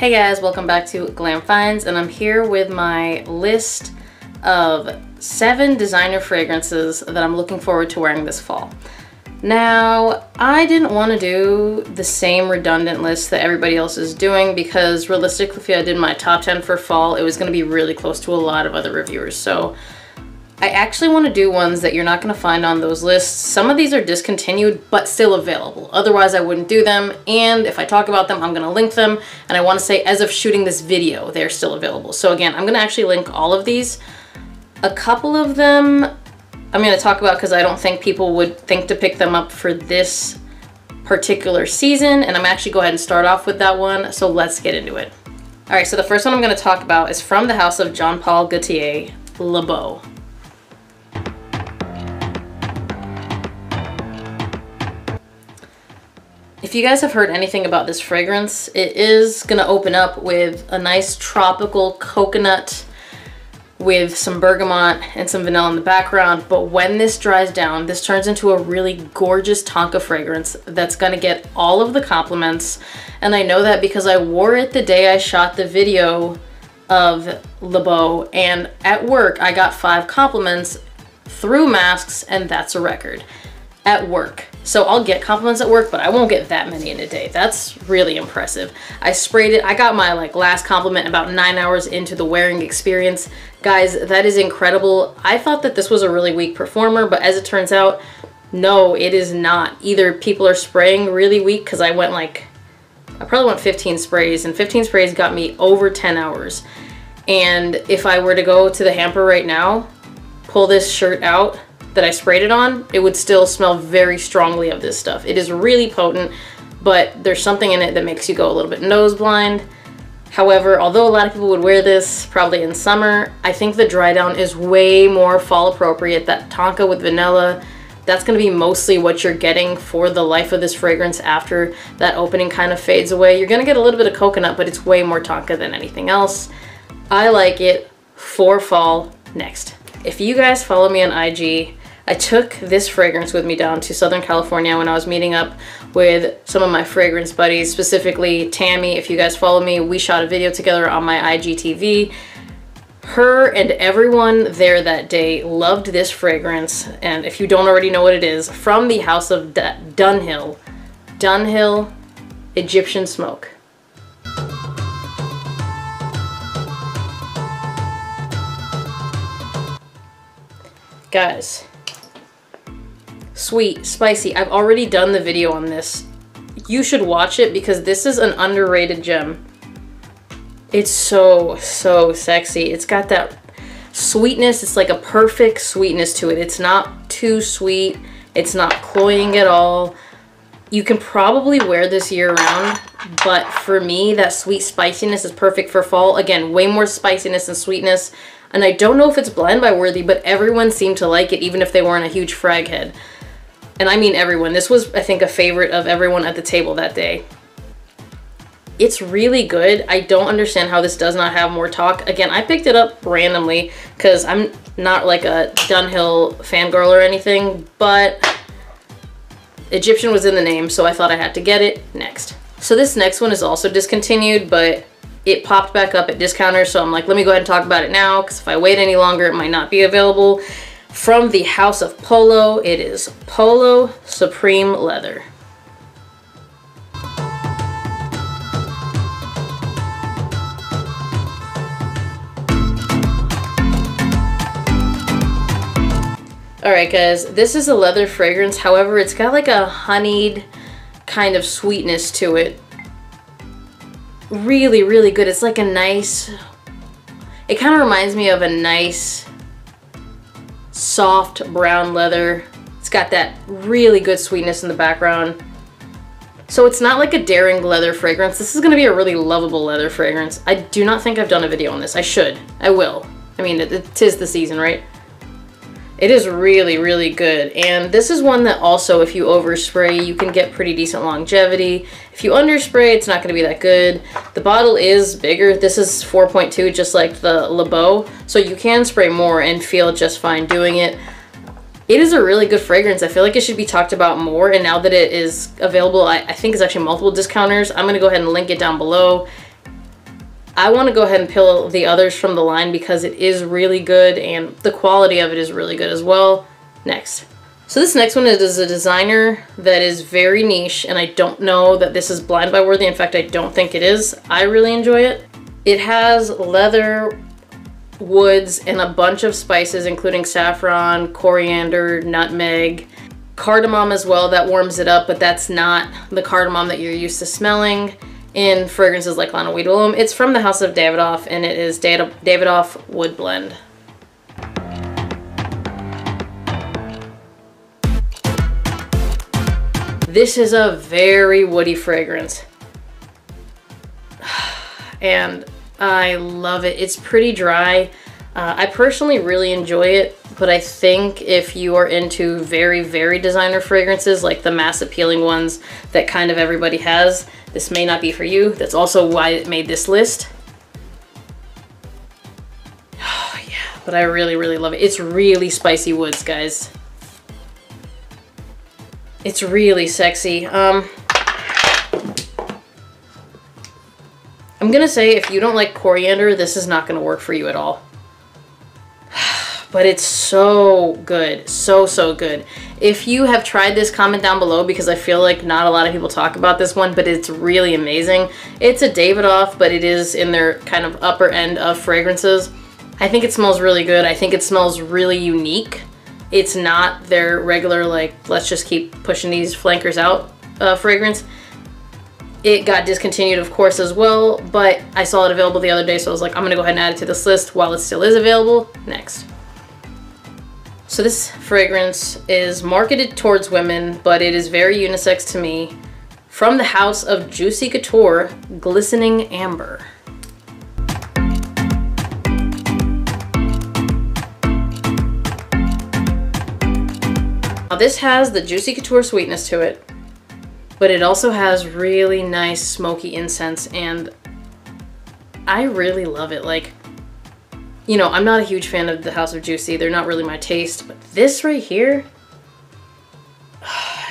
Hey guys, welcome back to Glam Finds, and I'm here with my list of 7 designer fragrances that I'm looking forward to wearing this fall. Now, I didn't want to do the same redundant list that everybody else is doing because realistically, if I did my top 10 for fall, it was going to be really close to a lot of other reviewers. So I actually want to do ones that you're not going to find on those lists. Some of these are discontinued, but still available. Otherwise, I wouldn't do them. And if I talk about them, I'm going to link them. And I want to say, as of shooting this video, they're still available. So again, I'm going to actually link all of these. A couple of them I'm going to talk about because I don't think people would think to pick them up for this particular season. And I'm actually go ahead and start off with that one. So let's get into it. All right, so the first one I'm going to talk about is from the house of Jean Paul Gaultier, Beau. If you guys have heard anything about this fragrance, it is going to open up with a nice tropical coconut with some bergamot and some vanilla in the background. But when this dries down, this turns into a really gorgeous tonka fragrance that's going to get all of the compliments. And I know that because I wore it the day I shot the video of Beau, and at work I got 5 compliments through masks, and that's a record. At work. So I'll get compliments at work, but I won't get that many in a day. That's really impressive. I sprayed it. I got my last compliment about 9 hours into the wearing experience. Guys, that is incredible. I thought that this was a really weak performer, but as it turns out, no, it is not. Either people are spraying really weak because I probably went 15 sprays, and 15 sprays got me over 10 hours. And if I were to go to the hamper right now, pull this shirt out that I sprayed it on, it would still smell very strongly of this stuff. It is really potent, but there's something in it that makes you go a little bit nose blind. However, although a lot of people would wear this probably in summer, I think the dry down is way more fall appropriate. That tonka with vanilla, that's gonna be mostly what you're getting for the life of this fragrance after that opening kind of fades away. You're gonna get a little bit of coconut, but it's way more tonka than anything else. I like it for fall. Next. If you guys follow me on IG, I took this fragrance with me down to Southern California when I was meeting up with some of my fragrance buddies, specifically Tammy. If you guys follow me, we shot a video together on my IGTV. Her and everyone there that day loved this fragrance, and if you don't already know what it is, from the house of Dunhill Egyptian Smoke. Guys, sweet, spicy. I've already done the video on this. You should watch it because this is an underrated gem. It's so sexy. It's got that sweetness. It's like a perfect sweetness to it. It's not too sweet. It's not cloying at all. You can probably wear this year round, but for me, that sweet spiciness is perfect for fall. Again, way more spiciness and sweetness. And I don't know if it's blind buy worthy, but everyone seemed to like it, even if they weren't a huge frag head. And I mean everyone. This was, I think, a favorite of everyone at the table that day. It's really good. I don't understand how this does not have more talk. Again, I picked it up randomly because I'm not like a Dunhill fangirl or anything, but Egyptian was in the name, so I thought I had to get it. Next. So this next one is also discontinued, but it popped back up at discounters, so I'm like, let me go ahead and talk about it now, because if I wait any longer, it might not be available. From the house of Polo, it is Polo Supreme Leather. Alright guys, this is a leather fragrance, however, it's got like a honeyed kind of sweetness to it. Really, really good. It's like a nice, it kind of reminds me of a nice soft brown leather. It's got that really good sweetness in the background. So it's not like a daring leather fragrance. This is going to be a really lovable leather fragrance. I do not think I've done a video on this. I should. I will. I mean, it is the season, right? It is really, really good. And this is one that also, if you overspray, you can get pretty decent longevity. If you underspray, it's not going to be that good. The bottle is bigger. This is 4.2, just like the Beau. So you can spray more and feel just fine doing it. It is a really good fragrance. I feel like it should be talked about more. And now that it is available, I think it's actually multiple discounters. I'm going to go ahead and link it down below. I want to go ahead and peel the others from the line because it is really good and the quality of it is really good as well. Next. So this next one is a designer that is very niche, and I don't know that this is blind buy worthy. In fact, I don't think it is. I really enjoy it. It has leather, woods, and a bunch of spices, including saffron, coriander, nutmeg, cardamom as well. That warms it up, but that's not the cardamom that you're used to smelling in fragrances like Lana Weed Willem. It's from the house of Davidoff, and it is Davidoff Wood Blend. This is a very woody fragrance, and I love it. It's pretty dry. I personally really enjoy it, but I think if you are into very, very designer fragrances, like the mass appealing ones that kind of everybody has, this may not be for you. That's also why it made this list. Oh yeah, but I really, really love it. It's really spicy woods, guys. It's really sexy. I'm gonna say if you don't like coriander, this is not gonna work for you at all. But it's so good, so good. If you have tried this, comment down below because I feel like not a lot of people talk about this one, but it's really amazing. It's a Davidoff, but it is in their kind of upper end of fragrances. I think it smells really good. I think it smells really unique. It's not their regular, like, let's just keep pushing these flankers out fragrance. It got discontinued, of course, as well, but I saw it available the other day, so I was like, I'm gonna go ahead and add it to this list while it still is available. Next. So this fragrance is marketed towards women, but it is very unisex to me. From the house of Juicy Couture, Glistening Amber. Now this has the Juicy Couture sweetness to it, but it also has really nice smoky incense, and I really love it. Like, you know, I'm not a huge fan of the House of Juicy. They're not really my taste, but this right here,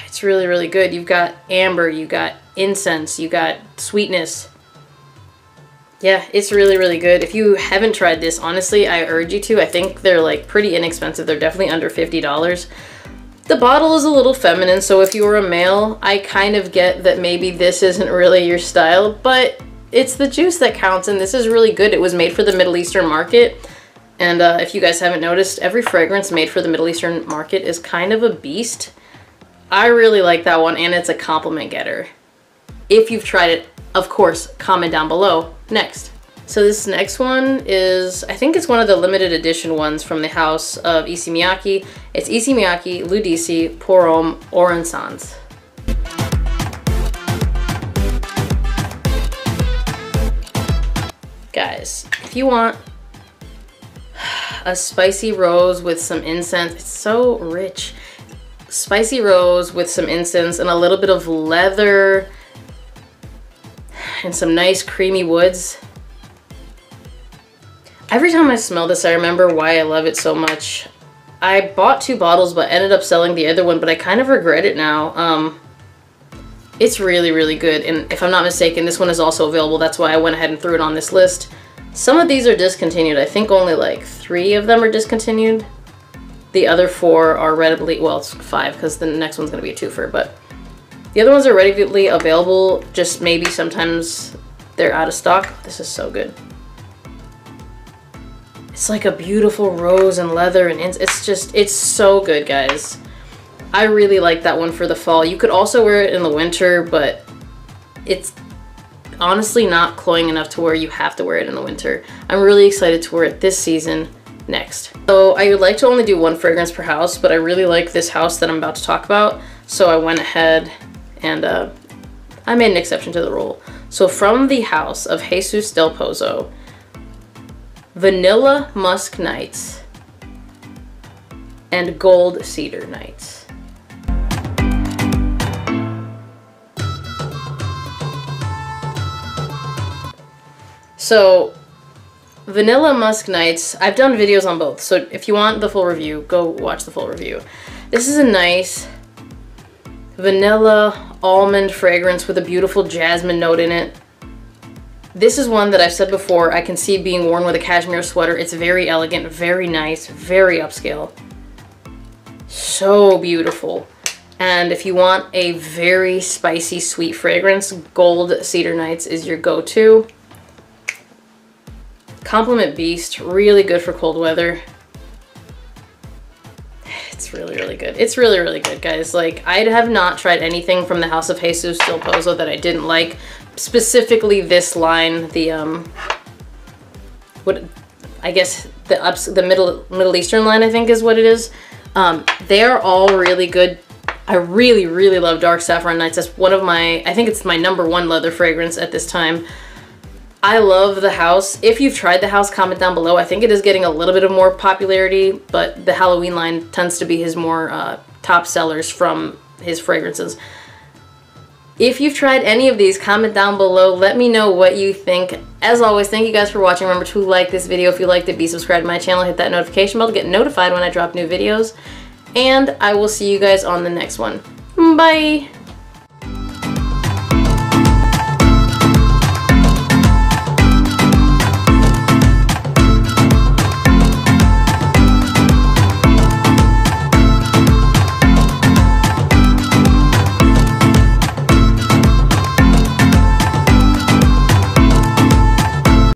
it's really, really good. You've got amber, you got incense, you got sweetness. Yeah, it's really, really good. If you haven't tried this, honestly, I urge you to. I think they're like pretty inexpensive. They're definitely under $50. The bottle is a little feminine, so if you were a male, I kind of get that maybe this isn't really your style, but it's the juice that counts, and this is really good. It was made for the Middle Eastern market, and if you guys haven't noticed, every fragrance made for the Middle Eastern market is kind of a beast. I really like that one, and it's a compliment getter. If you've tried it, of course, comment down below. Next. So this next one is, I think it's one of the limited edition ones from the house of Issey Miyake. It's Issey Miyake L'Udisi Pour Homme Orançons. Guys, if you want a spicy rose with some incense, it's so rich. Spicy rose with some incense and a little bit of leather and some nice creamy woods. Every time I smell this, I remember why I love it so much. I bought 2 bottles but ended up selling the other one, but I kind of regret it now. It's really, really good, and if I'm not mistaken, this one is also available. That's why I went ahead and threw it on this list. Some of these are discontinued. I think only like 3 of them are discontinued. The other 4 are readily, well, it's 5 because the next one's going to be a twofer, but the other ones are readily available, just maybe sometimes they're out of stock. This is so good. It's like a beautiful rose and leather, and it's so good, guys. I really like that one for the fall. You could also wear it in the winter, but it's honestly not cloying enough to where you have to wear it in the winter. I'm really excited to wear it this season. Next. So I would like to only do 1 fragrance per house, but I really like this house that I'm about to talk about, so I went ahead and I made an exception to the rule. So from the house of Jesus Del Pozo, Vanilla Musk Nights and Gold Cedar Nights. So Vanilla Musk Nights, I've done videos on both, so if you want the full review, go watch the full review. This is a nice vanilla almond fragrance with a beautiful jasmine note in it. This is one that I've said before, I can see being worn with a cashmere sweater. It's very elegant, very nice, very upscale. So beautiful. And if you want a very spicy, sweet fragrance, Gold Cedar Nights is your go-to. Compliment Beast, really good for cold weather. It's really, really good. It's really, really good, guys. Like, I have not tried anything from the House of Jesus Del Pozo that I didn't like. Specifically this line, the, what, I guess the Middle Eastern line, I think is what it is. They're all really good. I really, really love Dark Saffron Nights. That's one of my, I think it's my #1 leather fragrance at this time. I love the House. If you've tried the House, comment down below. I think it is getting a little bit of more popularity, but the Halloween line tends to be his more top sellers from his fragrances. If you've tried any of these, comment down below. Let me know what you think. As always, thank you guys for watching. Remember to like this video if you liked it. Be subscribed to my channel. Hit that notification bell to get notified when I drop new videos. And I will see you guys on the next one. Bye!